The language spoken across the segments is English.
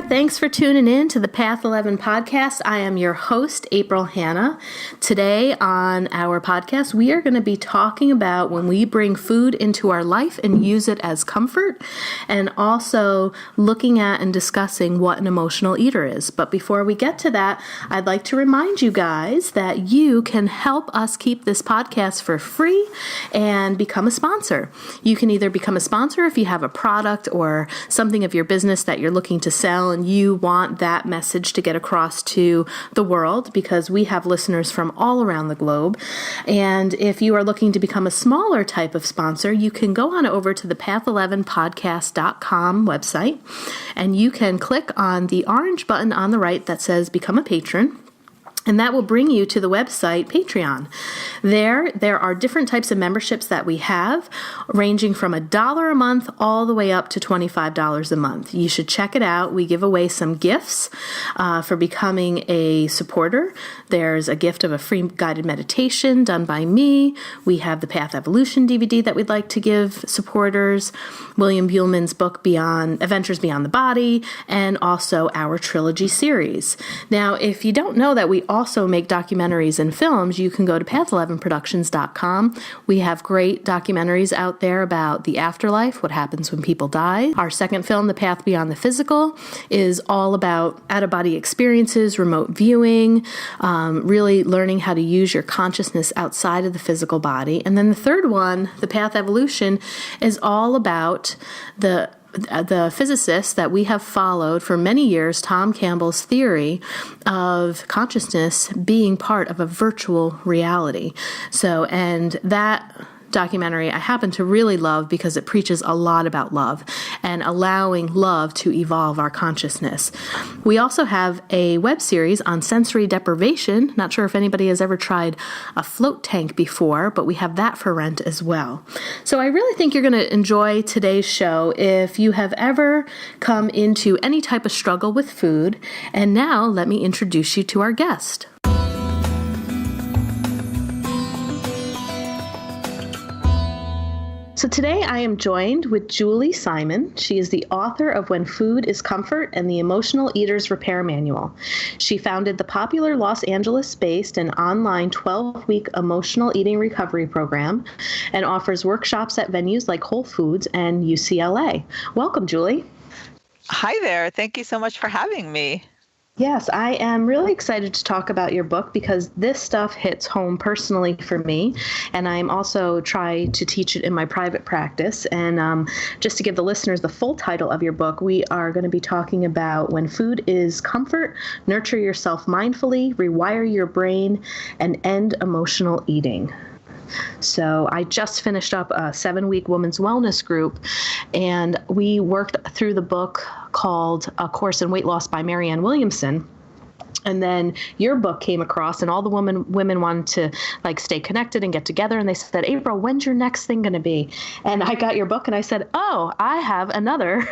Thanks for tuning in to the Path 11 podcast. I am your host, April Hanna. Today on our podcast, we are going to be talking about when we bring food into our life and use it as comfort, and also looking at and discussing what an emotional eater is. But before we get to that, I'd like to remind you guys that you can help us keep this podcast for free and become a sponsor. You can either become a sponsor if you have a product or something of your business that you're looking to sell, and you want that message to get across to the world, because we have listeners from all around the globe. And if you are looking to become a smaller type of sponsor, you can go on over to the path11podcast.com website, and you can click on the orange button on the right that says Become a Patron. And that will bring you to the website Patreon. There are different types of memberships that we have, ranging from $1 a month all the way up to $25 a month. You should check it out. We give away some gifts for becoming a supporter. There's a gift of a free guided meditation done by me. We have the Path Evolution DVD that we'd like to give supporters, William Buhlman's book Adventures Beyond the Body, and also our trilogy series. Now, if you don't know that we also make documentaries and films, you can go to path11productions.com. We have great documentaries out there about the afterlife, what happens when people die. Our second film, The Path Beyond the Physical, is all about out-of-body experiences, remote viewing, really learning how to use your consciousness outside of the physical body. And then the third one, The Path Evolution, is all about the physicist that we have followed for many years, Tom Campbell's theory of consciousness being part of a virtual reality. And that documentary I happen to really love because it preaches a lot about love and allowing love to evolve our consciousness. We also have a web series on sensory deprivation. Not sure if anybody has ever tried a float tank before, but we have that for rent as well. So I really think you're going to enjoy today's show if you have ever come into any type of struggle with food. And now let me introduce you to our guest. So today I am joined with Julie Simon. She is the author of When Food is Comfort and the Emotional Eater's Repair Manual. She founded the popular Los Angeles-based and online 12-week emotional eating recovery program and offers workshops at venues like Whole Foods and UCLA. Welcome, Julie. Hi there. Thank you so much for having me. Yes, I am really excited to talk about your book because this stuff hits home personally for me, and I'm also trying to teach it in my private practice. And just to give the listeners the full title of your book, we are going to be talking about When Food is Comfort, Nurture Yourself Mindfully, Rewire Your Brain, and End Emotional Eating. So I just finished up a 7-week women's wellness group, and we worked through the book called A Course in Weight Loss by Marianne Williamson. And then your book came across, and all the women wanted to stay connected and get together. And they said, April, when's your next thing going to be? And I got your book and I said, oh, I have another,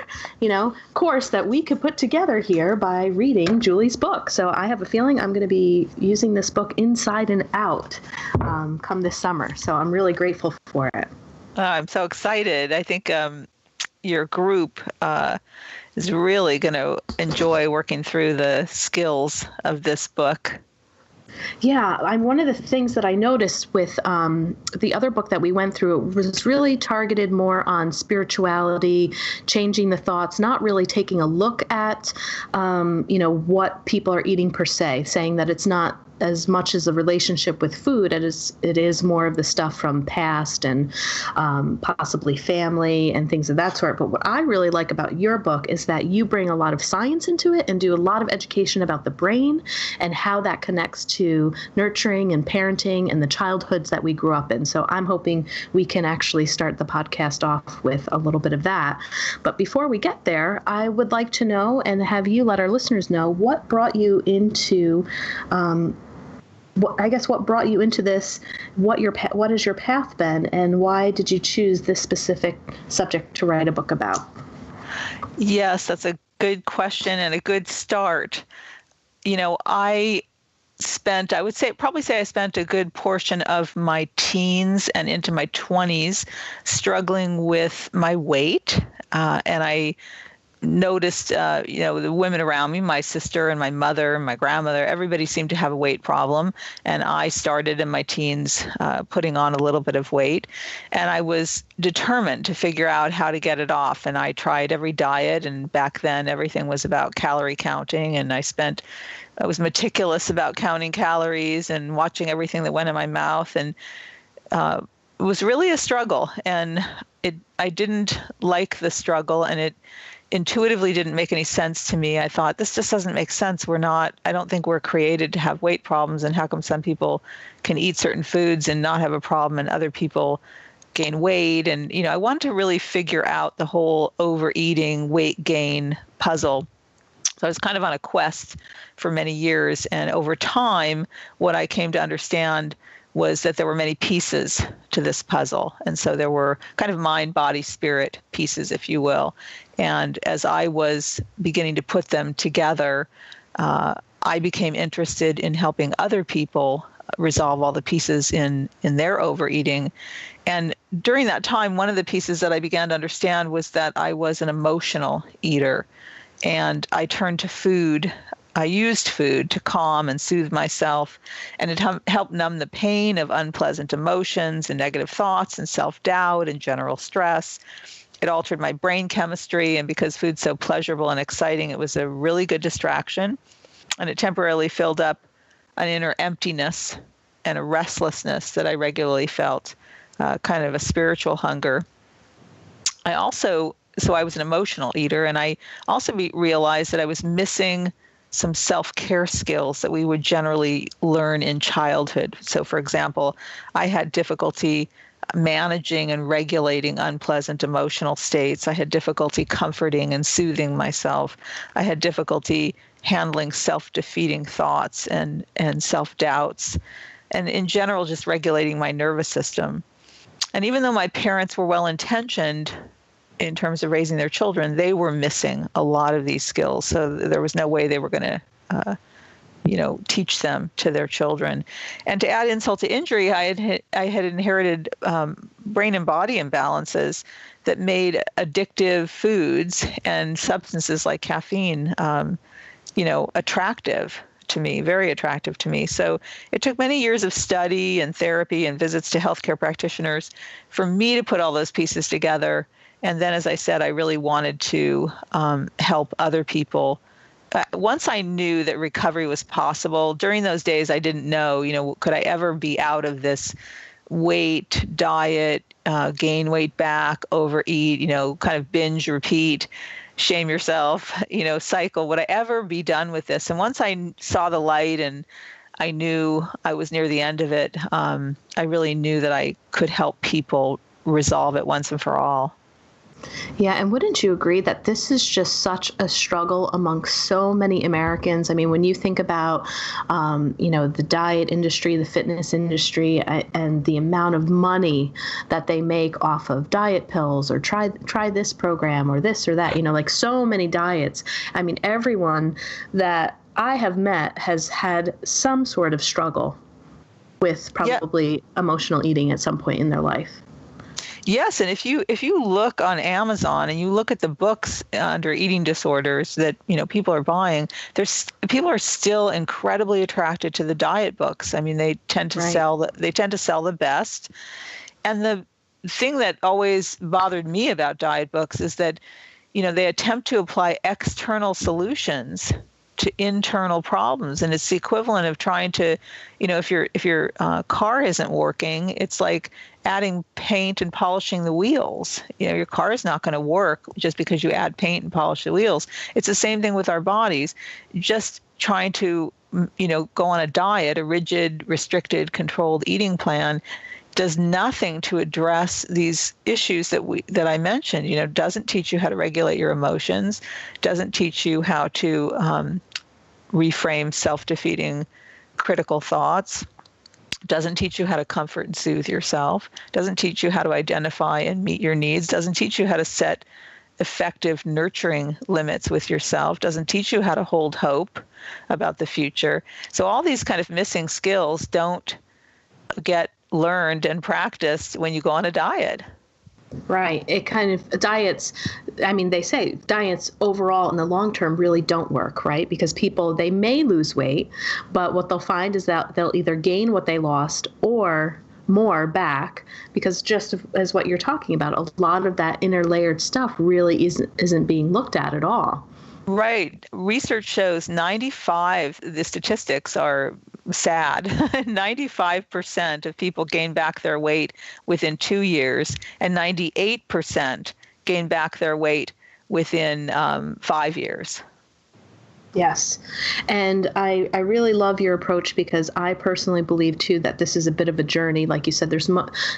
course that we could put together here by reading Julie's book. So I have a feeling I'm going to be using this book inside and out come this summer. So I'm really grateful for it. I'm so excited. I think your group is really going to enjoy working through the skills of this book. Yeah, one of the things that I noticed with the other book that we went through was really targeted more on spirituality, changing the thoughts, not really taking a look at, what people are eating per se, saying that it's not as much as a relationship with food as it is more of the stuff from past and possibly family and things of that sort. But what I really like about your book is that you bring a lot of science into it and do a lot of education about the brain and how that connects to nurturing and parenting and the childhoods that we grew up in. So I'm hoping we can actually start the podcast off with a little bit of that. But before we get there, I would like to know and have you let our listeners know what brought you into what brought you into this, what has your path been, and why did you choose this specific subject to write a book about? Yes, that's a good question and a good start. I would probably say I spent a good portion of my teens and into my 20s struggling with my weight. And I noticed, the women around me, my sister and my mother and my grandmother, everybody seemed to have a weight problem. And I started in my teens putting on a little bit of weight. And I was determined to figure out how to get it off. And I tried every diet. And back then, everything was about calorie counting. And I was meticulous about counting calories and watching everything that went in my mouth. And it was really a struggle. And I didn't like the struggle, and it intuitively didn't make any sense to me. I thought, this just doesn't make sense. I don't think we're created to have weight problems. And how come some people can eat certain foods and not have a problem and other people gain weight? And, I wanted to really figure out the whole overeating, weight gain puzzle. So I was kind of on a quest for many years. And over time, what I came to understand was that there were many pieces to this puzzle. And so there were kind of mind, body, spirit pieces, if you will. And as I was beginning to put them together, I became interested in helping other people resolve all the pieces in their overeating. And during that time, one of the pieces that I began to understand was that I was an emotional eater. And I turned to food. I used food to calm and soothe myself, and it helped numb the pain of unpleasant emotions and negative thoughts and self-doubt and general stress. It altered my brain chemistry, and because food's so pleasurable and exciting, it was a really good distraction. And it temporarily filled up an inner emptiness and a restlessness that I regularly felt, kind of a spiritual hunger. So I was an emotional eater, and I also realized that I was missing some self-care skills that we would generally learn in childhood. So, for example, I had difficulty managing and regulating unpleasant emotional states. I had difficulty comforting and soothing myself. I had difficulty handling self-defeating thoughts and self-doubts, and in general, just regulating my nervous system. And even though my parents were well-intentioned in terms of raising their children, they were missing a lot of these skills. So there was no way they were going to, teach them to their children. And to add insult to injury, I had inherited brain and body imbalances that made addictive foods and substances like caffeine, attractive to me, very attractive to me. So it took many years of study and therapy and visits to healthcare practitioners for me to put all those pieces together. And then, as I said, I really wanted to help other people. Once I knew that recovery was possible, during those days, I didn't know, could I ever be out of this weight, diet, gain weight back, overeat, kind of binge, repeat, shame yourself, cycle. Would I ever be done with this? And once I saw the light and I knew I was near the end of it, I really knew that I could help people resolve it once and for all. Yeah, and wouldn't you agree that this is just such a struggle amongst so many Americans? I mean, when you think about, the diet industry, the fitness industry, and the amount of money that they make off of diet pills or try this program or this or that, like so many diets. I mean, everyone that I have met has had some sort of struggle with probably emotional eating at some point in their life. Yes, and if you look on Amazon and you look at the books under eating disorders that people are buying, people are still incredibly attracted to the diet books. I mean, they tend to sell the best. And the thing that always bothered me about diet books is that they attempt to apply external solutions to internal problems, and it's the equivalent of trying to, if your car isn't working, it's like adding paint and polishing the wheels. Your car is not going to work just because you add paint and polish the wheels. It's the same thing with our bodies. Just trying to, go on a diet, a rigid, restricted, controlled eating plan, does nothing to address these issues that I mentioned. Doesn't teach you how to regulate your emotions, doesn't teach you how to reframe self-defeating critical thoughts, doesn't teach you how to comfort and soothe yourself, doesn't teach you how to identify and meet your needs, doesn't teach you how to set effective nurturing limits with yourself, doesn't teach you how to hold hope about the future. So all these kind of missing skills don't get learned and practiced when you go on a diet. Right. It kind of diets, I mean, they say diets overall in the long term really don't work, right? Because people, they may lose weight, but what they'll find is that they'll either gain what they lost or more back, because just as what you're talking about, a lot of that interlayered stuff really isn't being looked at all. Right. Research shows the statistics are sad. 95% of people gain back their weight within 2 years, and 98% gain back their weight within 5 years. Yes. And I really love your approach, because I personally believe, too, that this is a bit of a journey. Like you said, there's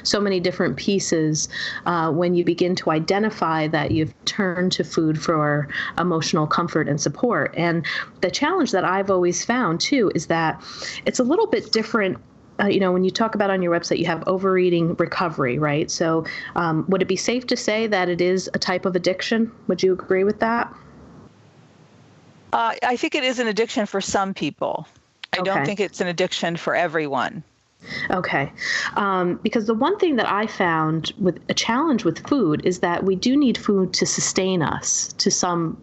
so many different pieces when you begin to identify that you've turned to food for emotional comfort and support. And the challenge that I've always found, too, is that it's a little bit different. When you talk about on your website, you have overeating recovery, right? So would it be safe to say that it is a type of addiction? Would you agree with that? I think it is an addiction for some people. I don't think it's an addiction for everyone. Okay. Because the one thing that I found with a challenge with food is that we do need food to sustain us to some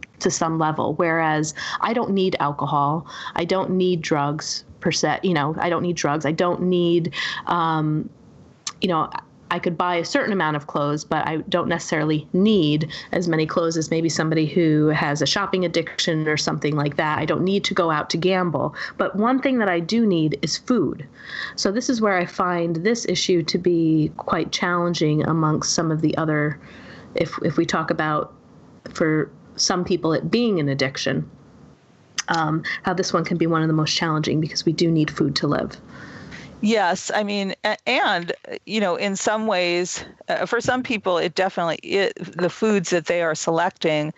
level, whereas I don't need alcohol. I don't need drugs per se. I don't need drugs. I don't need, I could buy a certain amount of clothes, but I don't necessarily need as many clothes as maybe somebody who has a shopping addiction or something like that. I don't need to go out to gamble. But one thing that I do need is food. So this is where I find this issue to be quite challenging amongst some of the other, if we talk about, for some people, it being an addiction, how this one can be one of the most challenging, because we do need food to live. Yes, I mean, and in some ways, for some people, the foods that they are selecting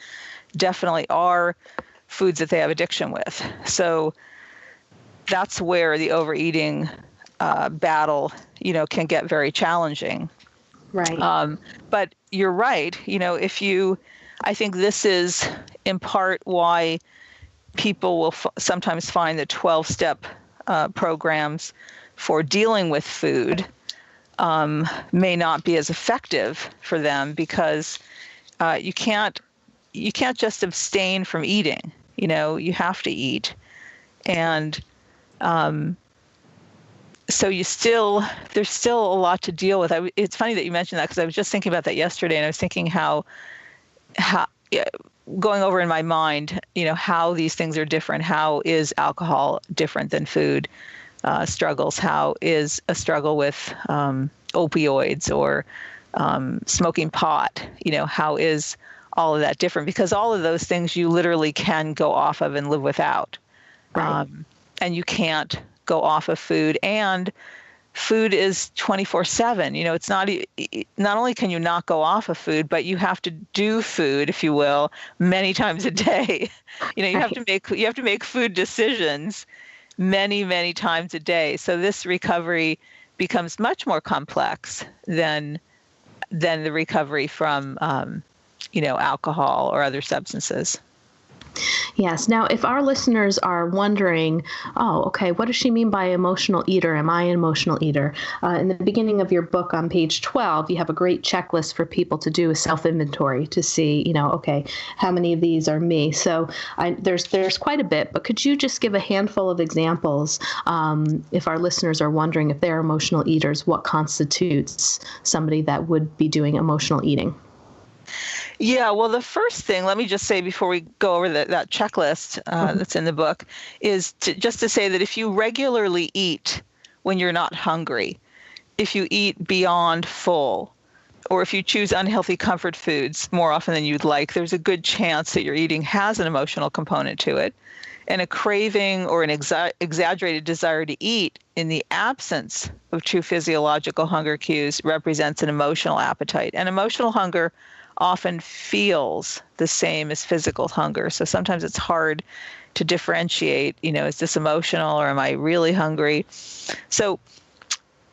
definitely are foods that they have addiction with. So that's where the overeating battle, can get very challenging. Right. But you're right. I think this is in part why people will sometimes find the 12-step programs for dealing with food may not be as effective for them, because you can't just abstain from eating. You have to eat, and so there's still a lot to deal with. It's funny that you mentioned that, because I was just thinking about that yesterday, and I was thinking how going over in my mind, how these things are different. How is alcohol different than food? Struggles? How is a struggle with opioids or smoking pot? How is all of that different? Because all of those things you literally can go off of and live without. Right. And you can't go off of food. And food is 24/7. It's not only can you not go off of food, but you have to do food, if you will, many times a day. You have to make food decisions many, many times a day. So this recovery becomes much more complex than the recovery from, alcohol or other substances. Yes. Now, if our listeners are wondering, oh, okay, what does she mean by emotional eater? Am I an emotional eater? In the beginning of your book on page 12, you have a great checklist for people to do a self-inventory to see, okay, how many of these are me? So there's quite a bit, but could you just give a handful of examples if our listeners are wondering if they're emotional eaters, what constitutes somebody that would be doing emotional eating? Yeah, well, the first thing, let me just say before we go over that checklist that's in the book, is to say that if you regularly eat when you're not hungry, if you eat beyond full, or if you choose unhealthy comfort foods more often than you'd like, there's a good chance that your eating has an emotional component to it. And a craving or an exaggerated desire to eat in the absence of true physiological hunger cues represents an emotional appetite. And emotional hunger often feels the same as physical hunger. So sometimes it's hard to differentiate, is this emotional or am I really hungry? So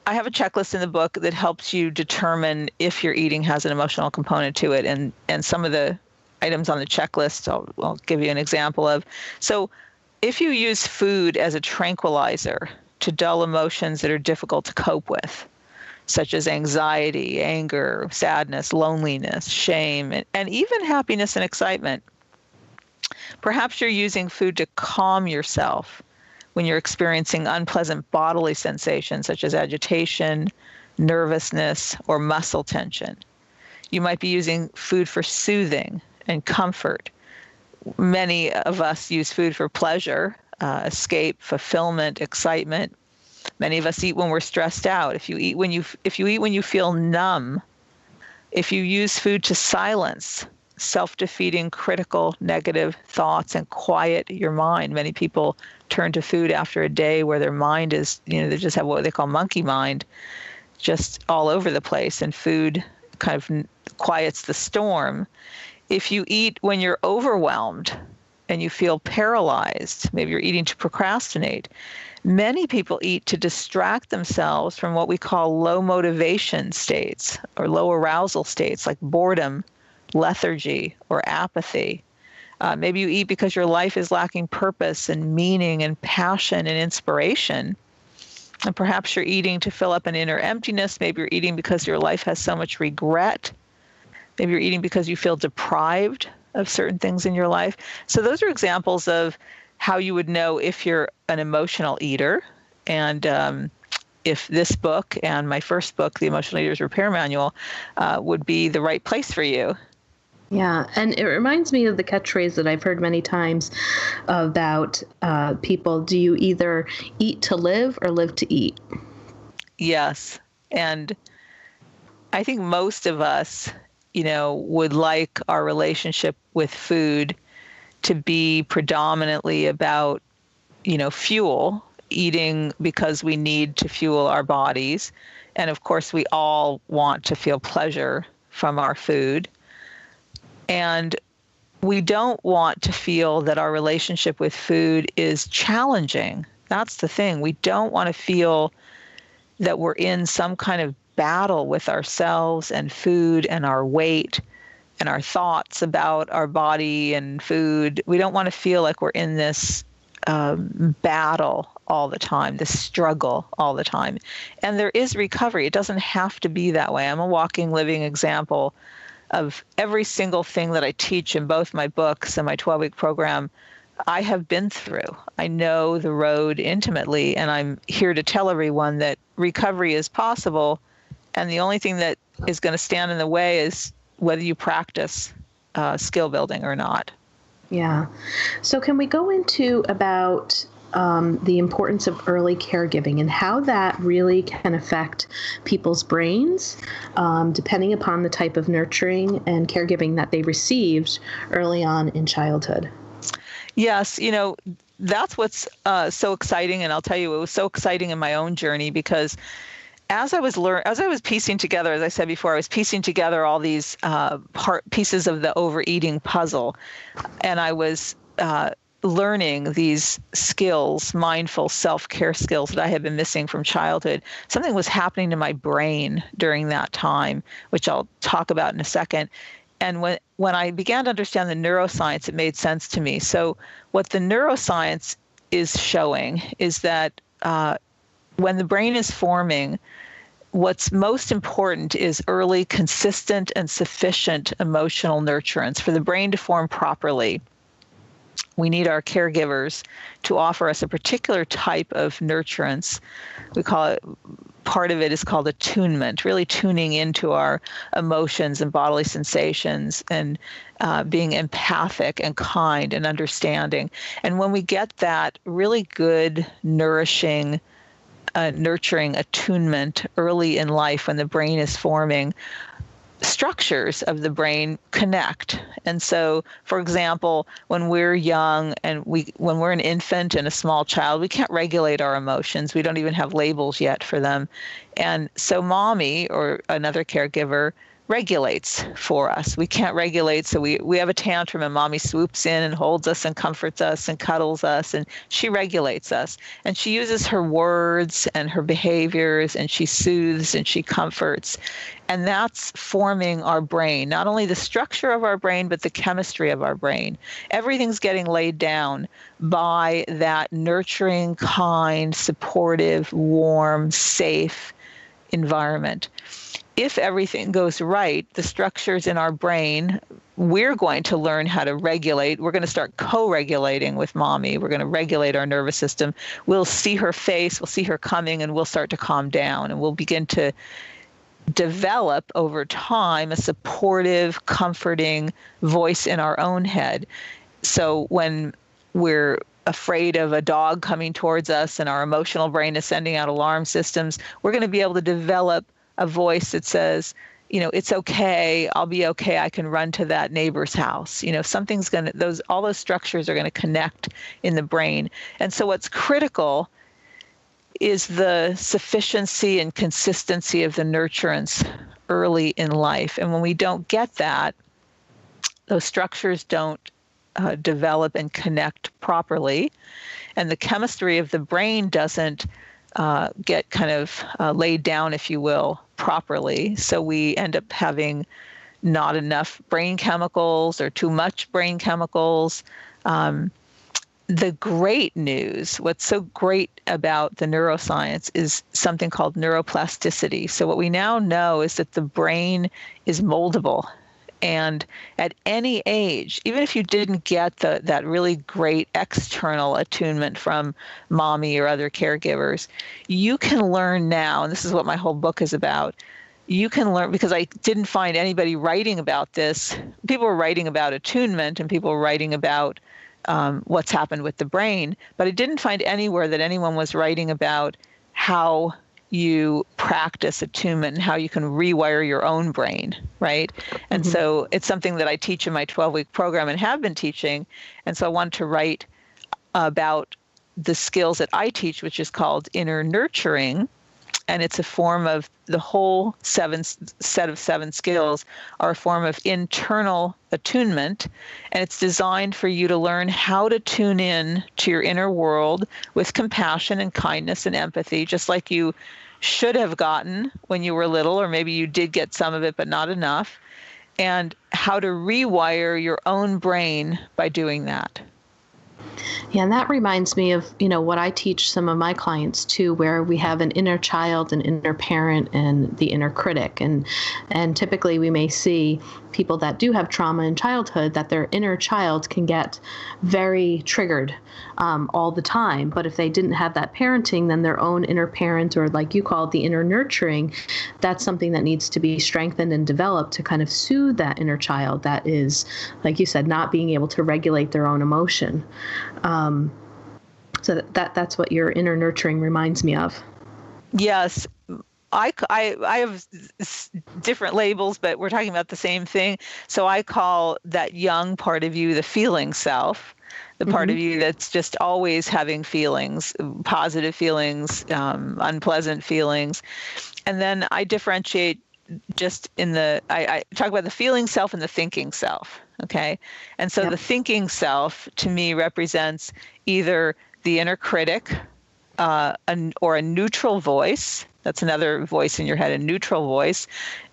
I have a checklist in the book that helps you determine if your eating has an emotional component to it. And some of the items on the checklist, I'll give you an example of. So if you use food as a tranquilizer to dull emotions that are difficult to cope with, such as anxiety, anger, sadness, loneliness, shame, and even happiness and excitement. Perhaps you're using food to calm yourself when you're experiencing unpleasant bodily sensations such as agitation, nervousness, or muscle tension. You might be using food for soothing and comfort. Many of us use food for pleasure, escape, fulfillment, excitement. Many of us eat when we're stressed out. If you eat when you feel numb, if you use food to silence self-defeating, critical, negative thoughts and quiet your mind. Many people turn to food after a day where their mind is, they just have what they call monkey mind, just all over the place, and food kind of quiets the storm. If you eat when you're overwhelmed and you feel paralyzed, maybe you're eating to procrastinate. Many people eat to distract themselves from what we call low motivation states or low arousal states like boredom, lethargy, or apathy. Maybe you eat because your life is lacking purpose and meaning and passion and inspiration. And perhaps you're eating to fill up an inner emptiness. Maybe you're eating because your life has so much regret. Maybe you're eating because you feel deprived of certain things in your life. So those are examples of how you would know if you're an emotional eater. And if this book and my first book, The Emotional Eater's Repair Manual, would be the right place for you. Yeah, and it reminds me of the catchphrase that I've heard many times about people, do you either eat to live or live to eat? Yes, and I think most of us, would like our relationship with food to be predominantly about, fuel, eating because we need to fuel our bodies. And of course, we all want to feel pleasure from our food. And we don't want to feel that our relationship with food is challenging. That's the thing. We don't want to feel that we're in some kind of battle with ourselves and food and our weight and our thoughts about our body and food. We don't want to feel like we're in this battle all the time, this struggle all the time. And there is recovery. It doesn't have to be that way. I'm a walking, living example of every single thing that I teach in both my books and my 12-week program. I have been through. I know the road intimately, and I'm here to tell everyone that recovery is possible. And the only thing that is going to stand in the way is whether you practice skill building or not. Yeah. So can we go into about the importance of early caregiving and how that really can affect people's brains, depending upon the type of nurturing and caregiving that they received early on in childhood? Yes, that's what's so exciting, and I'll tell you, it was so exciting in my own journey because as I was piecing together, as I said before, I was piecing together all these pieces of the overeating puzzle, and I was learning these skills, mindful self-care skills that I had been missing from childhood. Something was happening to my brain during that time, which I'll talk about in a second. And when I began to understand the neuroscience, it made sense to me. So what the neuroscience is showing is that when the brain is forming, what's most important is early, consistent, and sufficient emotional nurturance. For the brain to form properly, we need our caregivers to offer us a particular type of nurturance. We call it, part of it is called attunement, really tuning into our emotions and bodily sensations and being empathic and kind and understanding. And when we get that really good, nourishing, nurturing attunement early in life when the brain is forming, structures of the brain connect. And so, for example, when we're young and when we're an infant and a small child, we can't regulate our emotions. We don't even have labels yet for them. And so mommy or another caregiver regulates for us. We can't regulate, so we have a tantrum and mommy swoops in and holds us and comforts us and cuddles us, and she regulates us. And she uses her words and her behaviors, and she soothes and she comforts. And that's forming our brain, not only the structure of our brain, but the chemistry of our brain. Everything's getting laid down by that nurturing, kind, supportive, warm, safe environment. If everything goes right, the structures in our brain, we're going to learn how to regulate. We're going to start co-regulating with mommy. We're going to regulate our nervous system. We'll see her face, we'll see her coming, and we'll start to calm down. And we'll begin to develop over time a supportive, comforting voice in our own head. So when we're afraid of a dog coming towards us and our emotional brain is sending out alarm systems, we're going to be able to develop a voice that says, it's okay, I'll be okay, I can run to that neighbor's house. Something's going to, all those structures are going to connect in the brain. And so what's critical is the sufficiency and consistency of the nurturance early in life. And when we don't get that, those structures don't develop and connect properly, and the chemistry of the brain doesn't get kind of laid down, if you will, properly. So we end up having not enough brain chemicals or too much brain chemicals. The great news, what's so great about the neuroscience is something called neuroplasticity. So what we now know is that the brain is moldable. And at any age, even if you didn't get that really great external attunement from mommy or other caregivers, you can learn now, and this is what my whole book is about, you can learn, because I didn't find anybody writing about this. People were writing about attunement and people were writing about what's happened with the brain, but I didn't find anywhere that anyone was writing about how you practice attunement and how you can rewire your own brain, right? And so it's something that I teach in my 12-week program and have been teaching. And so I wanted to write about the skills that I teach, which is called inner nurturing. And it's a form of the whole set of seven skills are a form of internal attunement. And it's designed for you to learn how to tune in to your inner world with compassion and kindness and empathy, just like you should have gotten when you were little, or maybe you did get some of it, but not enough, and how to rewire your own brain by doing that. Yeah, and that reminds me of, what I teach some of my clients too, where we have an inner child, an inner parent, and the inner critic. And typically we may see people that do have trauma in childhood that their inner child can get very triggered all the time. But if they didn't have that parenting, then their own inner parent, or like you call it, the inner nurturing, that's something that needs to be strengthened and developed to kind of soothe that inner child that is, like you said, not being able to regulate their own emotion. So that's what your inner nurturing reminds me of. Yes. I have different labels, but we're talking about the same thing. So I call that young part of you the feeling self, the part of you that's just always having feelings, positive feelings, unpleasant feelings. And then I differentiate just I talk about the feeling self and the thinking self. Okay. And so the thinking self to me represents either the inner critic, or a neutral voice. That's another voice in your head, a neutral voice.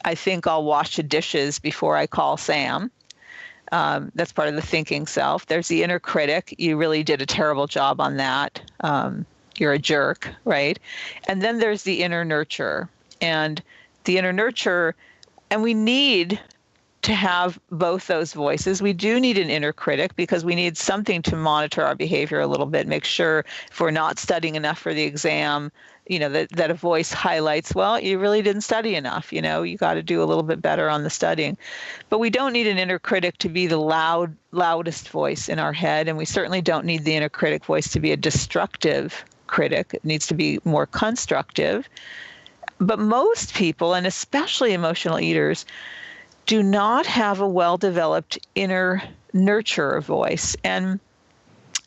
I think I'll wash the dishes before I call Sam. That's part of the thinking self. There's the inner critic. You really did a terrible job on that. You're a jerk, right? And then there's the inner nurturer. And the inner nurturer, and we need to have both those voices. We do need an inner critic because we need something to monitor our behavior a little bit, make sure if we're not studying enough for the exam, that a voice highlights, well, you really didn't study enough, you got to do a little bit better on the studying. But we don't need an inner critic to be the loudest voice in our head, and we certainly don't need the inner critic voice to be a destructive critic. It needs to be more constructive. But most people, and especially emotional eaters, do not have a well-developed inner nurturer voice. And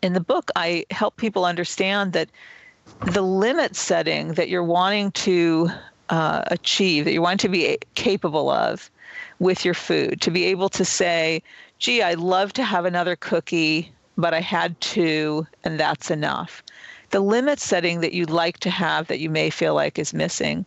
in the book, I help people understand that the limit setting that you're wanting to achieve, that you're wanting to be capable of with your food, to be able to say, gee, I'd love to have another cookie, but I had two, and that's enough. The limit setting that you'd like to have that you may feel like is missing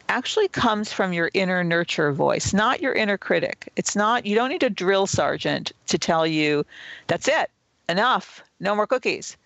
actually comes from your inner nurture voice, not your inner critic. It's not, you don't need a drill sergeant to tell you, that's it, enough, no more cookies.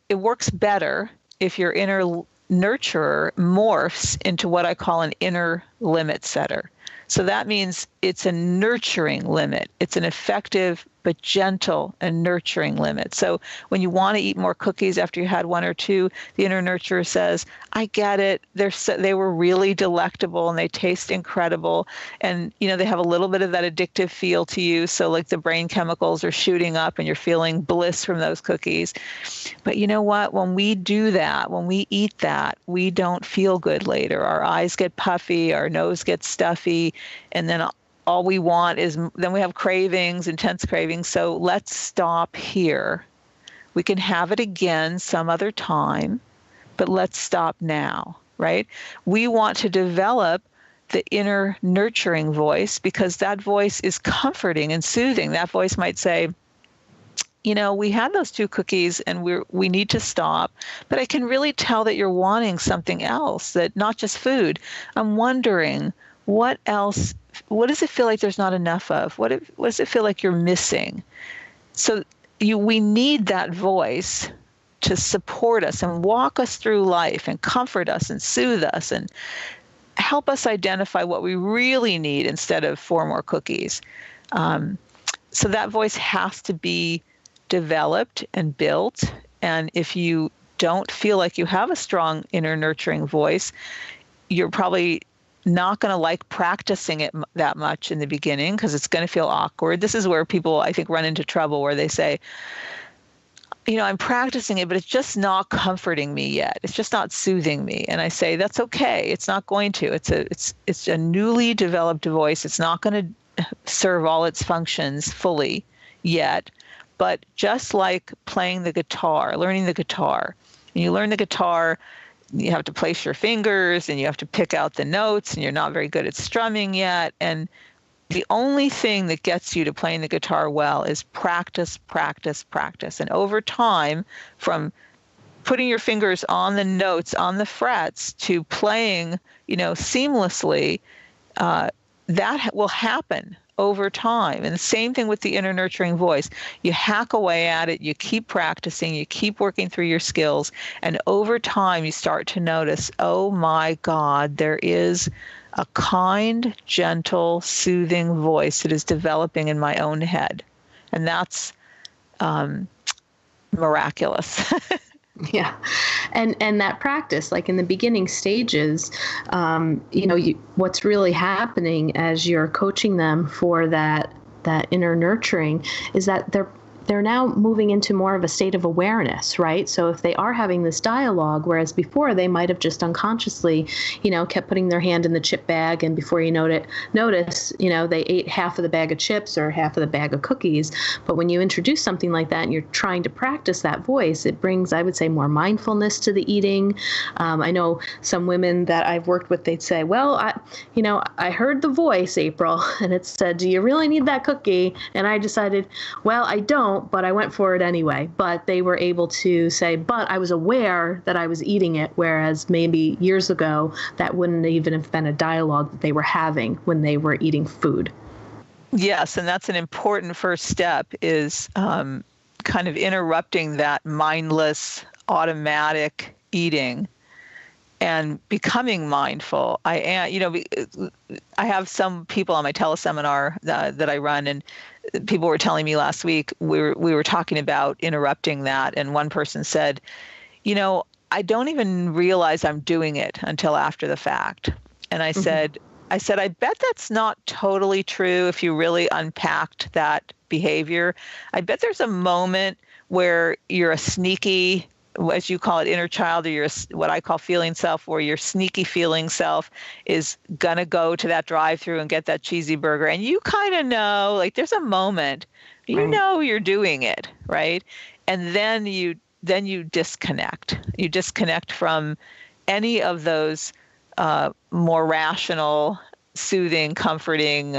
It works better if your inner nurturer morphs into what I call an inner limit setter. So that means it's a nurturing limit. It's an effective but gentle and nurturing limit. So when you want to eat more cookies after you had one or two, the inner nurturer says, I get it. They were really delectable and they taste incredible. And, they have a little bit of that addictive feel to you. So like the brain chemicals are shooting up and you're feeling bliss from those cookies. But you know what? When we do that, when we eat that, we don't feel good later. Our eyes get puffy, our nose gets stuffy, and then all we want is, then we have cravings, intense cravings. So let's stop here. We can have it again some other time, but let's stop now, right? We want to develop the inner nurturing voice because that voice is comforting and soothing. That voice might say, we had those 2 cookies and we need to stop, but I can really tell that you're wanting something else, that not just food. I'm wondering, what else, what does it feel like there's not enough of? What does it feel like you're missing? So we need that voice to support us and walk us through life and comfort us and soothe us and help us identify what we really need instead of 4 more cookies. So that voice has to be developed and built. And if you don't feel like you have a strong inner nurturing voice, you're probably not going to like practicing it that much in the beginning because it's going to feel awkward. This is where people, I think, run into trouble where they say, I'm practicing it, but it's just not comforting me yet. It's just not soothing me. And I say, that's okay. It's not going to. It's a newly developed voice. It's not going to serve all its functions fully yet. But just like playing the guitar, learning the guitar, and you learn the guitar, you have to place your fingers and you have to pick out the notes and you're not very good at strumming yet. And the only thing that gets you to playing the guitar well is practice, practice, practice. And over time, from putting your fingers on the notes, on the frets, to playing, seamlessly, that will happen over time. And the same thing with the inner nurturing voice. You hack away at it, you keep practicing, you keep working through your skills, and over time you start to notice, oh my God, there is a kind, gentle, soothing voice that is developing in my own head. And that's miraculous. Yeah. And that practice, like in the beginning stages, what's really happening as you're coaching them for that inner nurturing is that they're now moving into more of a state of awareness, right? So if they are having this dialogue, whereas before they might have just unconsciously, kept putting their hand in the chip bag, and before you notice, they ate half of the bag of chips or half of the bag of cookies. But when you introduce something like that and you're trying to practice that voice, it brings, I would say, more mindfulness to the eating. I know some women that I've worked with, they'd say, well, I heard the voice, April, and it said, do you really need that cookie? And I decided, well, I don't, but I went for it anyway. But they were able to say, but I was aware that I was eating it, whereas maybe years ago, that wouldn't even have been a dialogue that they were having when they were eating food. Yes, and that's an important first step, is kind of interrupting that mindless, automatic eating and becoming mindful. I have some people on my teleseminar that I run, and people were telling me last week, we were talking about interrupting that, and one person said, I don't even realize I'm doing it until after the fact. And I said, I bet that's not totally true if you really unpacked that behavior. I bet there's a moment where you're a sneaky, as you call it, inner child, or your what I call feeling self, where your sneaky feeling self is going to go to that drive-through and get that cheesy burger. And you kind of know, like, there's a moment, you know you're doing it, right? And then you disconnect. You disconnect from any of those more rational, soothing, comforting,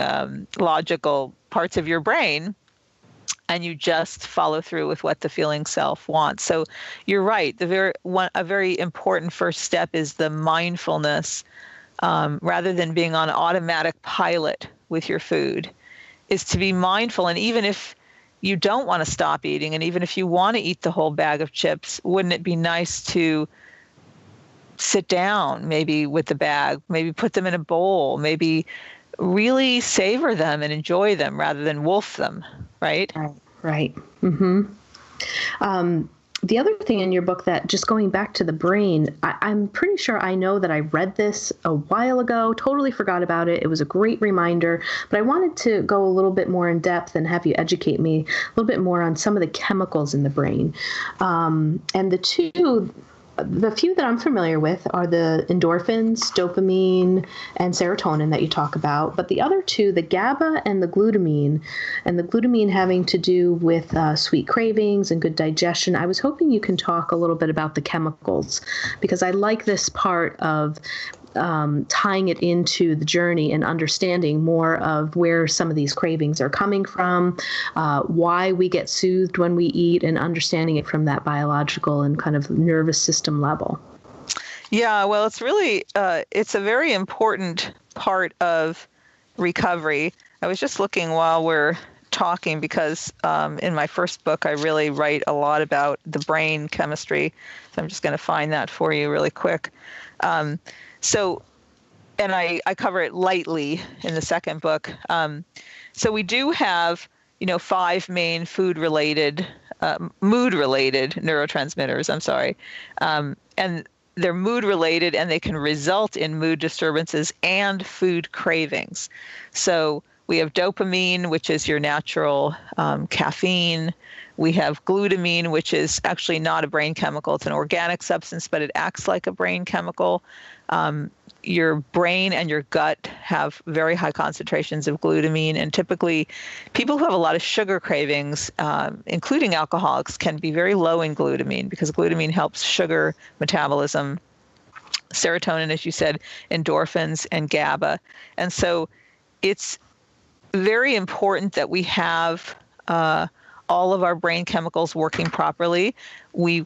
logical parts of your brain, and you just follow through with what the feeling self wants. So you're right. A very important first step is the mindfulness, rather than being on automatic pilot with your food, is to be mindful. And even if you don't want to stop eating, and even if you want to eat the whole bag of chips, wouldn't it be nice to sit down, maybe with the bag, maybe put them in a bowl, maybe really savor them and enjoy them rather than wolf them, right? Right. Mm-hmm. The other thing in your book that, just going back to the brain, I'm pretty sure I know that I read this a while ago, totally forgot about it. It was a great reminder, but I wanted to go a little bit more in depth and have you educate me a little bit more on some of the chemicals in the brain. And the few that I'm familiar with are the endorphins, dopamine, and serotonin that you talk about. But the other two, the GABA and the glutamine having to do with sweet cravings and good digestion, I was hoping you can talk a little bit about the chemicals, because I like this part of tying it into the journey and understanding more of where some of these cravings are coming from, why we get soothed when we eat, and understanding it from that biological and kind of nervous system level. Yeah, well, it's really, it's a very important part of recovery. I was just looking while we're talking because in my first book, I really write a lot about the brain chemistry. So I'm just going to find that for you really quick. And I cover it lightly in the second book. So we do have, 5 main mood-related neurotransmitters, I'm sorry. And they're mood-related, and they can result in mood disturbances and food cravings. So we have dopamine, which is your natural caffeine. We have glutamine, which is actually not a brain chemical. It's an organic substance, but it acts like a brain chemical. Your brain and your gut have very high concentrations of glutamine, and typically people who have a lot of sugar cravings, including alcoholics, can be very low in glutamine because glutamine helps sugar metabolism. Serotonin, as you said, endorphins, and GABA. And so it's very important that we have all of our brain chemicals working properly. We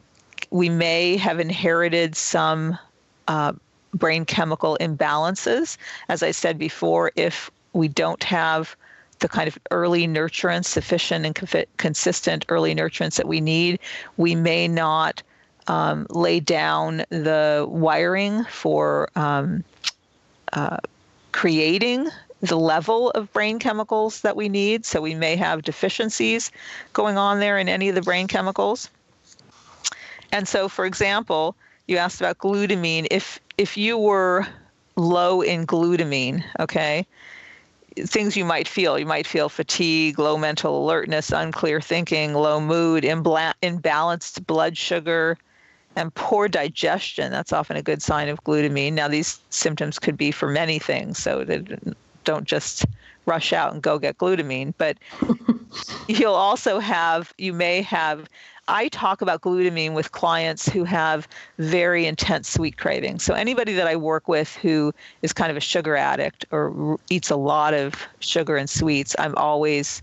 may have inherited some brain chemical imbalances. As I said before, if we don't have the kind of early nurturance, sufficient and consistent early nurturance that we need, we may not lay down the wiring for creating the level of brain chemicals that we need. So we may have deficiencies going on there in any of the brain chemicals. And so, for example, you asked about glutamine. If you were low in glutamine, okay, things you might feel fatigue, low mental alertness, unclear thinking, low mood, imbalanced blood sugar, and poor digestion. That's often a good sign of glutamine. Now, these symptoms could be for many things, so don't just rush out and go get glutamine. But you may have, I talk about glutamine with clients who have very intense sweet cravings. So anybody that I work with who is kind of a sugar addict or eats a lot of sugar and sweets, I'm always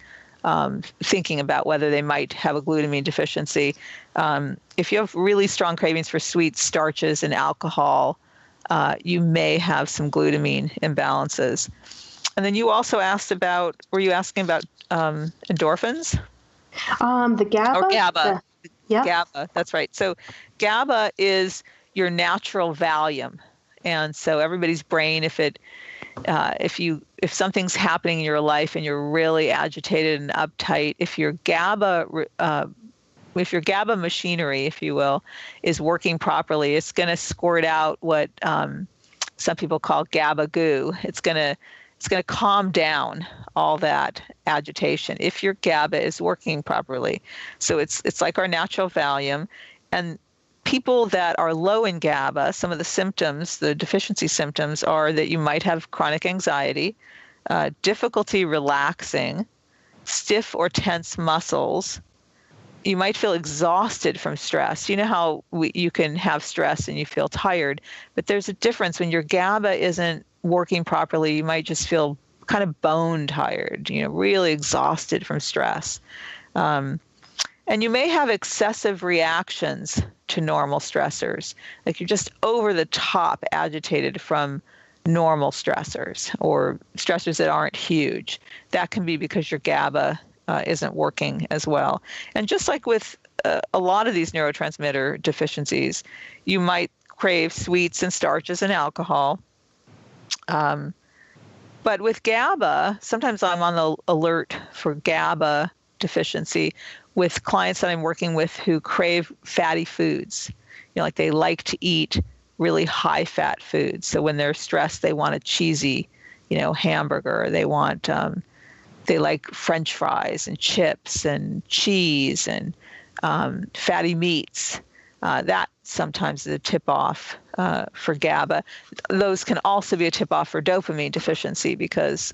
thinking about whether they might have a glutamine deficiency. If you have really strong cravings for sweets, starches, and alcohol, you may have some glutamine imbalances. And then you also asked about, were you asking about endorphins? The GABA? Or GABA. Yeah. GABA, that's right. So GABA is your natural Valium. And so everybody's brain, if something's happening in your life and you're really agitated and uptight, if your GABA machinery, if you will, is working properly, it's going to squirt out what some people call GABA goo. It's going to calm down all that agitation if your GABA is working properly. So it's like our natural Valium. And people that are low in GABA, some of the symptoms, the deficiency symptoms, are that you might have chronic anxiety, difficulty relaxing, stiff or tense muscles. You might feel exhausted from stress. You know how you can have stress and you feel tired, but there's a difference. When your GABA isn't working properly, you might just feel kind of bone tired, really exhausted from stress. And you may have excessive reactions to normal stressors, like you're just over the top agitated from normal stressors or stressors that aren't huge. That can be because your GABA isn't working as well. And just like with a lot of these neurotransmitter deficiencies, you might crave sweets and starches and alcohol. But with GABA, sometimes I'm on the alert for GABA deficiency with clients that I'm working with who crave fatty foods. Like they like to eat really high fat foods. So when they're stressed, they want a cheesy, hamburger. They want, they like French fries and chips and cheese and fatty meats. That sometimes is a tip-off for GABA. Those can also be a tip-off for dopamine deficiency because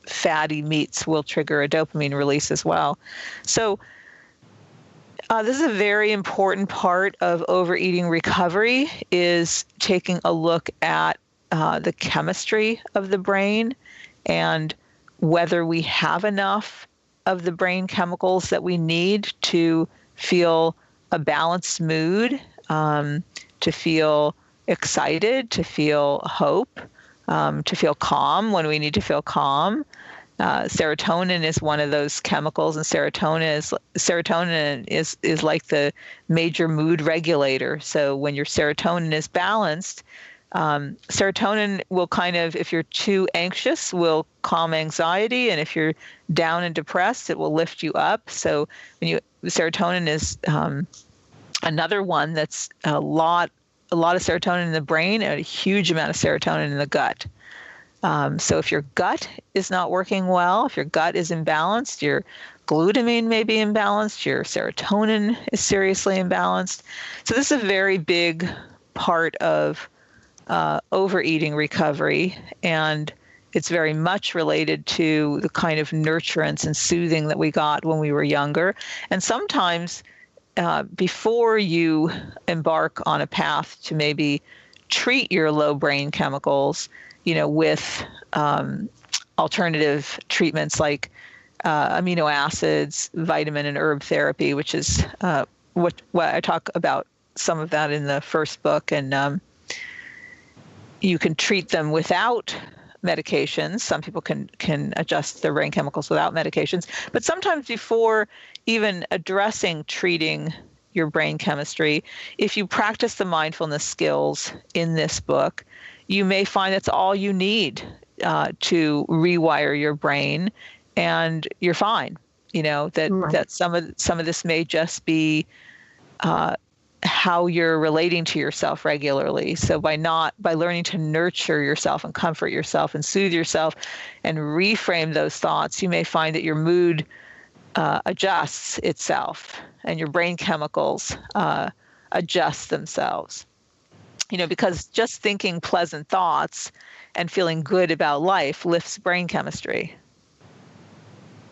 fatty meats will trigger a dopamine release as well. So this is a very important part of overeating recovery, is taking a look at the chemistry of the brain and whether we have enough of the brain chemicals that we need to feel a balanced mood, to feel excited, to feel hope, to feel calm when we need to feel calm. Serotonin is one of those chemicals, and serotonin is like the major mood regulator. So when your serotonin is balanced, serotonin will kind of, if you're too anxious, will calm anxiety, and if you're down and depressed, it will lift you up. So serotonin is another one that's a lot of serotonin in the brain and a huge amount of serotonin in the gut. So if your gut is not working well, if your gut is imbalanced, your glutamine may be imbalanced, your serotonin is seriously imbalanced. So this is a very big part of overeating recovery, and it's very much related to the kind of nurturance and soothing that we got when we were younger. And sometimes before you embark on a path to maybe treat your low brain chemicals, with alternative treatments like amino acids, vitamin and herb therapy, which is what I talk about some of that in the first book. And you can treat them without medications. Some people can adjust their brain chemicals without medications. But sometimes before even addressing treating your brain chemistry, if you practice the mindfulness skills in this book, you may find that's all you need to rewire your brain, and you're fine. That some of this may just be how you're relating to yourself regularly. So by learning to nurture yourself and comfort yourself and soothe yourself and reframe those thoughts, you may find that your mood adjusts itself and your brain chemicals adjust themselves. Because just thinking pleasant thoughts and feeling good about life lifts brain chemistry.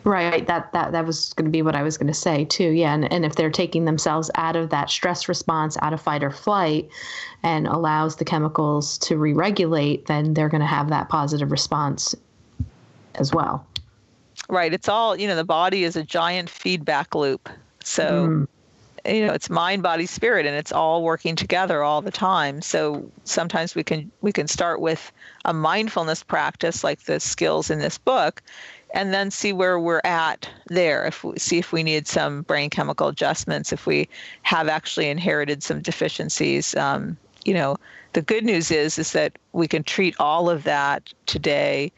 Right. That was going to be what I was going to say too. Yeah. And if they're taking themselves out of that stress response, out of fight or flight, and allows the chemicals to re-regulate, then they're going to have that positive response as well. Right. It's all, the body is a giant feedback loop. So, it's mind, body, spirit, and it's all working together all the time. So sometimes we can start with a mindfulness practice like the skills in this book, and then see where we're at there. See if we need some brain chemical adjustments, if we have actually inherited some deficiencies. The good news is that we can treat all of that today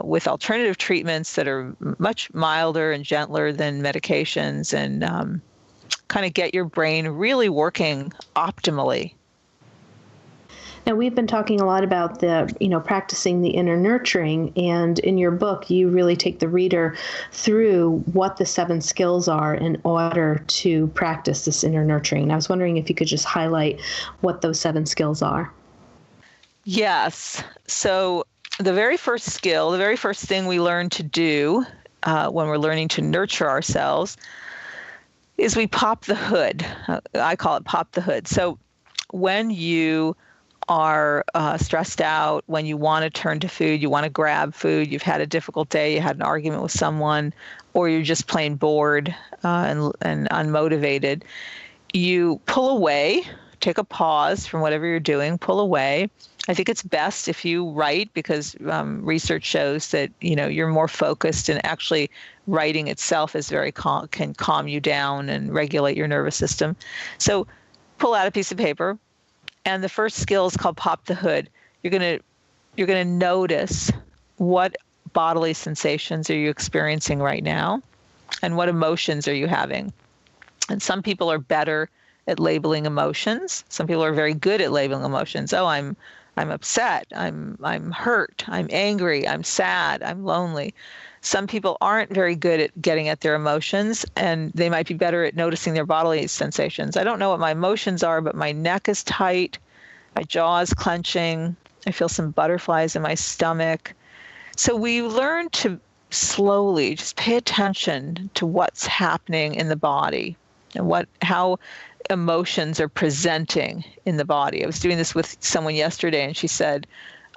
with alternative treatments that are much milder and gentler than medications, and kind of get your brain really working optimally. Now, we've been talking a lot about practicing the inner nurturing, and in your book, you really take the reader through what the 7 skills are in order to practice this inner nurturing. And I was wondering if you could just highlight what those 7 skills are. Yes. So the very first skill, the very first thing we learn to do when we're learning to nurture ourselves is we pop the hood. I call it pop the hood. So when you are stressed out, when you want to turn to food, you want to grab food, you've had a difficult day, you had an argument with someone, or you're just plain bored and unmotivated, you pull away, take a pause from whatever you're doing, pull away. I think it's best if you write, because research shows that you're more focused, and actually writing itself is can calm you down and regulate your nervous system. So pull out a piece of paper And the first skill is called pop the hood. You're going to notice what bodily sensations are you experiencing right now and what emotions are you having. And some people are better at labeling emotions. Some people are very good at labeling emotions. Oh, I'm upset. I'm hurt. I'm angry. I'm sad. I'm lonely. Some people aren't very good at getting at their emotions, and they might be better at noticing their bodily sensations. I don't know what my emotions are, but my neck is tight. My jaw is clenching. I feel some butterflies in my stomach. So we learn to slowly just pay attention to what's happening in the body and how emotions are presenting in the body. I was doing this with someone yesterday, and she said,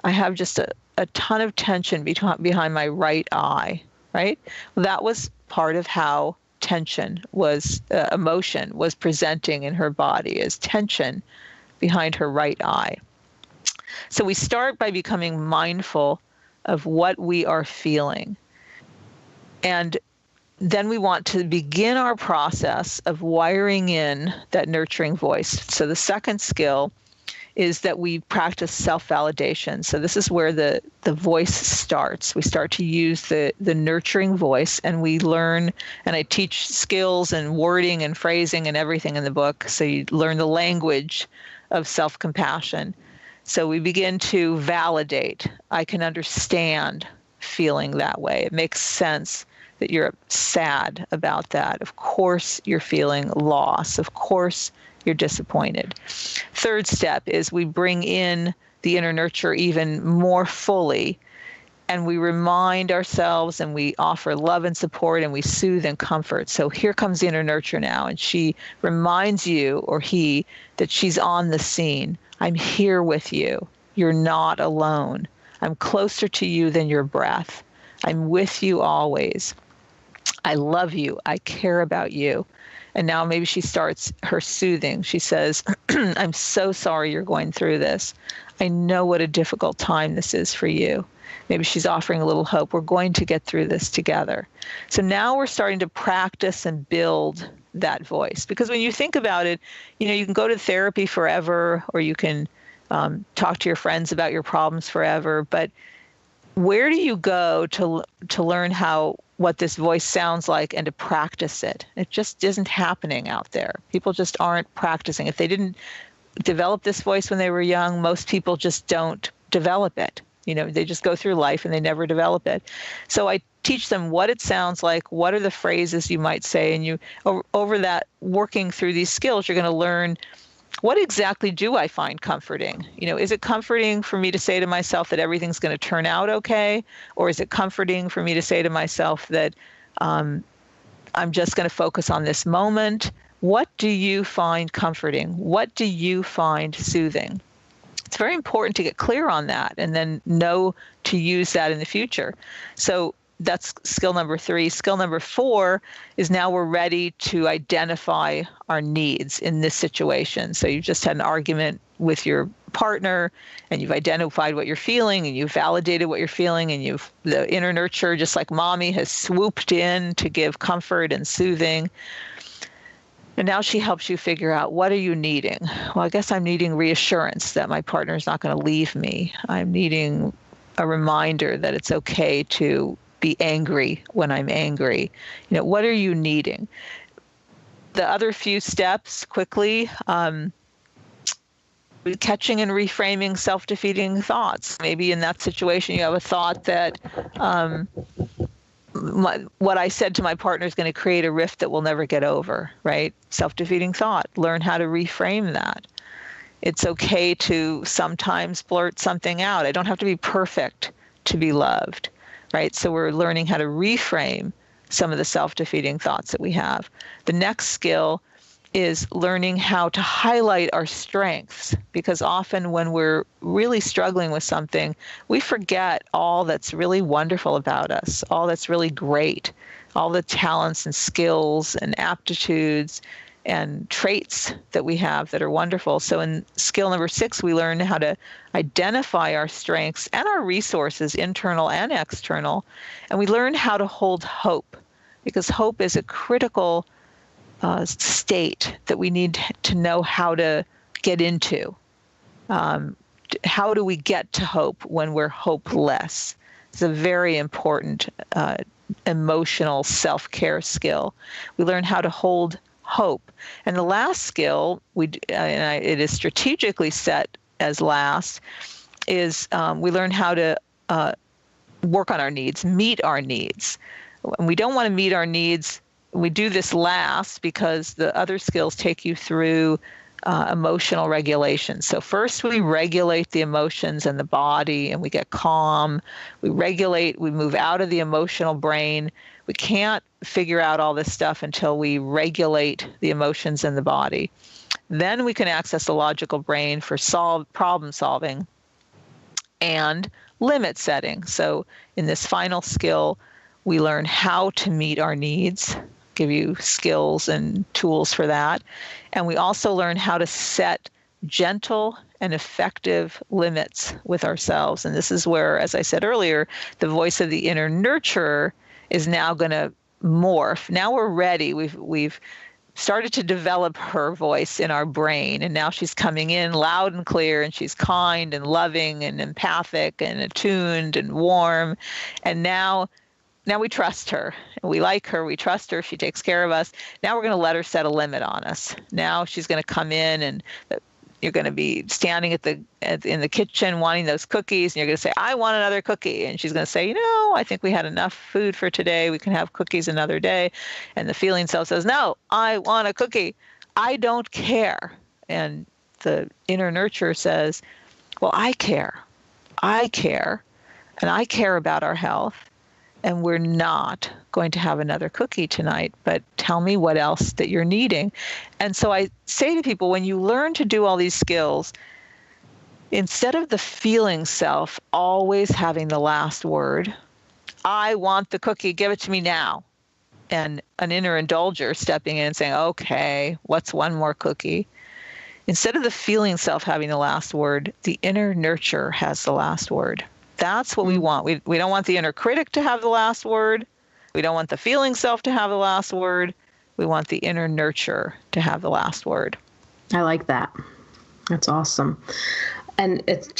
I have just a ton of tension behind my right eye, right? Well, that was part of how emotion was presenting in her body as tension behind her right eye. So we start by becoming mindful of what we are feeling. And then we want to begin our process of wiring in that nurturing voice. So the second skill is that we practice self-validation. So this is where the voice starts. We start to use the nurturing voice, and we learn, and I teach skills and wording and phrasing and everything in the book. So you learn the language of self-compassion. So we begin to validate. I can understand feeling that way. It makes sense that you're sad about that. Of course you're feeling loss. Of course you're disappointed. Third step is we bring in the inner nurture even more fully, and we remind ourselves and we offer love and support and we soothe and comfort. So here comes the inner nurture now, and she reminds you, or he, that she's on the scene. I'm here with you. You're not alone. I'm closer to you than your breath. I'm with you always. I love you. I care about you. And now maybe she starts her soothing. She says, I'm so sorry you're going through this. I know what a difficult time this is for you. Maybe she's offering a little hope. We're going to get through this together. So now we're starting to practice and build that voice. Because when you think about it, you can go to therapy forever, or you can talk to your friends about your problems forever. But where do you go to learn what this voice sounds like and to practice it? It just isn't happening out there. People just aren't practicing. If they didn't develop this voice when they were young, most people just don't develop it. They just go through life and they never develop it. So I teach them what it sounds like, what are the phrases you might say, and over that, working through these skills, you're going to learn, what exactly do I find comforting? Is it comforting for me to say to myself that everything's going to turn out okay? Or is it comforting for me to say to myself that I'm just going to focus on this moment? What do you find comforting? What do you find soothing? It's very important to get clear on that and then know to use that in the future. So that's skill number 3. Skill number 4 is now we're ready to identify our needs in this situation. So you've just had an argument with your partner and you've identified what you're feeling and you've validated what you're feeling, and the inner nurture, just like mommy, has swooped in to give comfort and soothing. And now she helps you figure out, what are you needing? Well, I guess I'm needing reassurance that my partner is not going to leave me. I'm needing a reminder that it's okay to be angry when I'm angry. What are you needing? The other few steps quickly, catching and reframing self-defeating thoughts. Maybe in that situation you have a thought that what I said to my partner is going to create a rift that we'll never get over, right? Self-defeating thought. Learn how to reframe that. It's okay to sometimes blurt something out. I don't have to be perfect to be loved, right? So we're learning how to reframe some of the self-defeating thoughts that we have. The next skill is learning how to highlight our strengths, because often when we're really struggling with something, we forget all that's really wonderful about us, all that's really great, all the talents and skills and aptitudes and traits that we have that are wonderful. So in skill number 6, we learn how to identify our strengths and our resources, internal and external, and we learn how to hold hope, because hope is a critical state that we need to know how to get into. How do we get to hope when we're hopeless? It's a very important emotional self-care skill. We learn how to hold hope. And the last skill, it is strategically set as last, is we learn how to work on our needs, meet our needs. And we don't want to meet our needs. We do this last because the other skills take you through emotional regulation. So first we regulate the emotions and the body, and we get calm. We move out of the emotional brain. We can't figure out all this stuff until we regulate the emotions and the body. Then we can access the logical brain for problem solving and limit setting. So in this final skill, we learn how to meet our needs, give you skills and tools for that. And we also learn how to set gentle and effective limits with ourselves. And this is where, as I said earlier, the voice of the inner nurturer is now going to morph. Now we're ready. We've started to develop her voice in our brain, and now she's coming in loud and clear, and she's kind and loving and empathic and attuned and warm. And now we trust her. We like her. We trust her. She takes care of us. Now we're going to let her set a limit on us. Now she's going to come in, and you're going to be standing in the kitchen wanting those cookies, and you're going to say, "I want another cookie." And she's going to say, "I think we had enough food for today. We can have cookies another day." And the feeling self says, "No, I want a cookie. I don't care." And the inner nurturer says, "Well, I care. I care. And I care about our health. And we're not going to have another cookie tonight, but tell me what else that you're needing." And so I say to people, when you learn to do all these skills, instead of the feeling self always having the last word, "I want the cookie, give it to me now," and an inner indulger stepping in and saying, "Okay, what's one more cookie?" Instead of the feeling self having the last word, the inner nurture has the last word. That's what we want. We don't want the inner critic to have the last word. We don't want the feeling self to have the last word. We want the inner nurture to have the last word. I like that. That's awesome. And it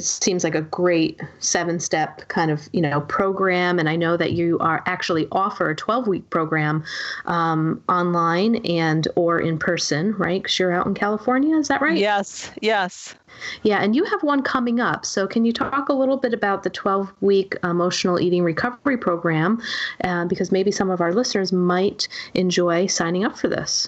seems like a great 7-step kind of, program. And I know that you actually offer a 12-week program online or in person, right? Because you're out in California, is that right? Yes. Yeah, and you have one coming up. So can you talk a little bit about the 12-week emotional eating recovery program? Because maybe some of our listeners might enjoy signing up for this.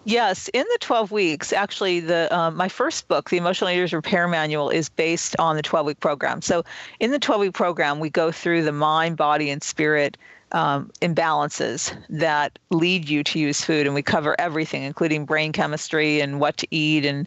Yes, in the 12 weeks, actually, my first book, The Emotional Eater's Repair Manual, is based on the 12-week program. So in the 12-week program, we go through the mind, body, and spirit imbalances that lead you to use food, and we cover everything, including brain chemistry and what to eat and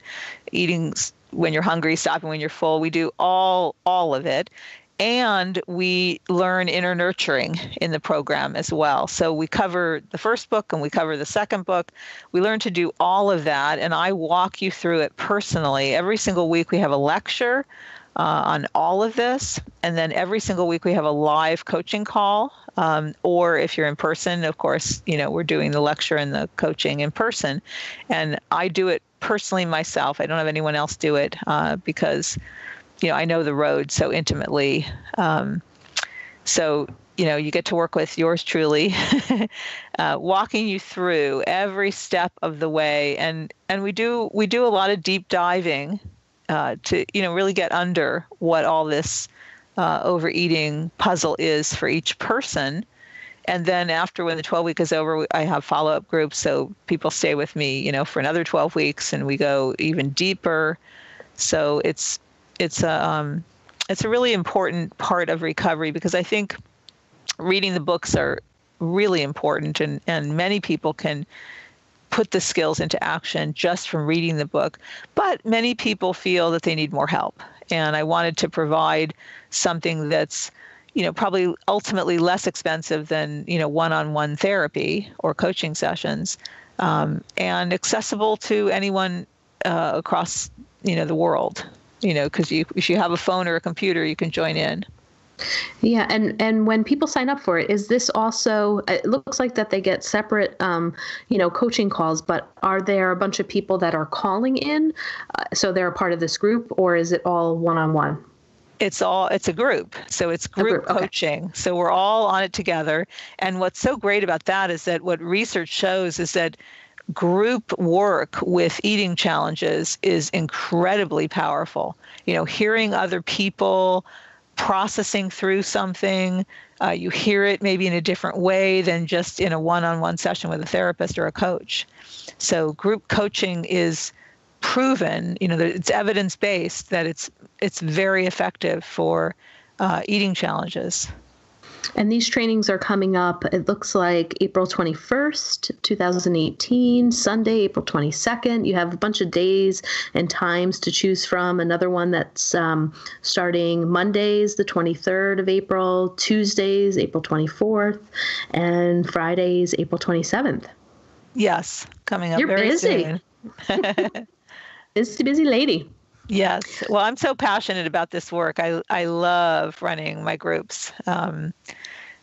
eating when you're hungry, stopping when you're full. We do all of it. And we learn inner nurturing in the program as well. So we cover the first book and we cover the second book. We learn to do all of that, and I walk you through it personally. Every single week we have a lecture on all of this, and then every single week we have a live coaching call. Or if you're in person, of course, we're doing the lecture and the coaching in person. And I do it personally myself. I don't have anyone else do it because I know the road so intimately. So, you get to work with yours truly, walking you through every step of the way. And we do a lot of deep diving to, really get under what all this overeating puzzle is for each person. And then after, when the 12 week is over, I have follow-up groups. So people stay with me, for another 12 weeks, and we go even deeper. So it's a really important part of recovery, because I think reading the books are really important, and many people can put the skills into action just from reading the book. But many people feel that they need more help. And I wanted to provide something that's, probably ultimately less expensive than, one-on-one therapy or coaching sessions, and accessible to anyone across, the world. Because if you have a phone or a computer, you can join in. Yeah, and when people sign up for it, is this also, it looks like that they get separate, coaching calls, but are there a bunch of people that are calling in, so they're a part of this group, or is it all one-on-one? It's a group. So it's group Okay. coaching. So we're all on it together. And what's so great about that is that what research shows is that group work with eating challenges is incredibly powerful. Hearing other people processing through something, you hear it maybe in a different way than just in a one-on-one session with a therapist or a coach. So group coaching is proven, it's evidence-based that it's very effective for eating challenges. And these trainings are coming up, it looks like April 21st, 2018, Sunday, April 22nd. You have a bunch of days and times to choose from. Another one that's starting Mondays, the 23rd of April, Tuesdays, April 24th, and Fridays, April 27th. Yes, coming up You're very busy. soon. Busy lady. Yes. Well, I'm so passionate about this work. I love running my groups.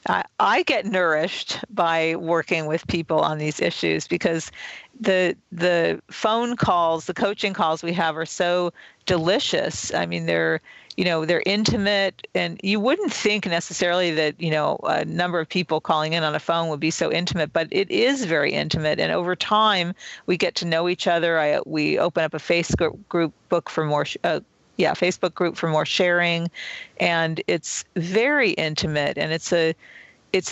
I get nourished by working with people on these issues because the phone calls, the coaching calls we have are so delicious. I mean, they're intimate, and you wouldn't think necessarily that, a number of people calling in on a phone would be so intimate, but it is very intimate. And over time, we get to know each other. We open up a Facebook group for more sharing, and it's very intimate, and it's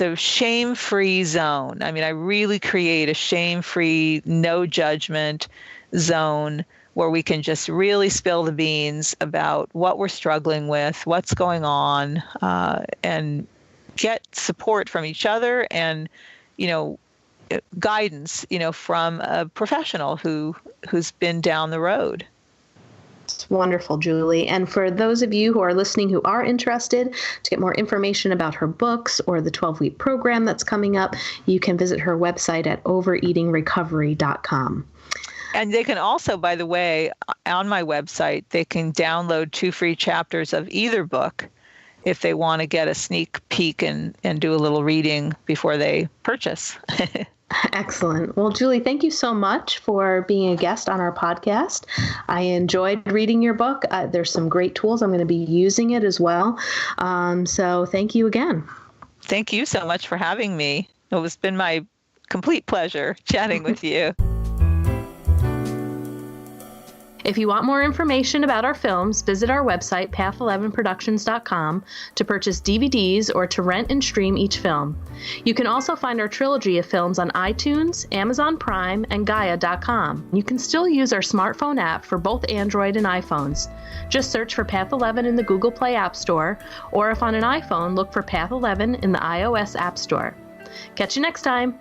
a shame-free zone. I mean, I really create a shame-free, no judgment zone where we can just really spill the beans about what we're struggling with, what's going on, and get support from each other and, guidance, from a professional who's been down the road. It's wonderful, Julie. And for those of you who are listening who are interested to get more information about her books or the 12-week program that's coming up, you can visit her website at overeatingrecovery.com. And they can also, by the way, on my website, they can download 2 free chapters of either book if they want to get a sneak peek and do a little reading before they purchase. Excellent. Well, Julie, thank you so much for being a guest on our podcast. I enjoyed reading your book. There's some great tools. I'm going to be using it as well. So thank you again. Thank you so much for having me. It's been my complete pleasure chatting with you. If you want more information about our films, visit our website, path11productions.com, to purchase DVDs or to rent and stream each film. You can also find our trilogy of films on iTunes, Amazon Prime, and Gaia.com. You can still use our smartphone app for both Android and iPhones. Just search for Path 11 in the Google Play App Store, or if on an iPhone, look for Path 11 in the iOS App Store. Catch you next time.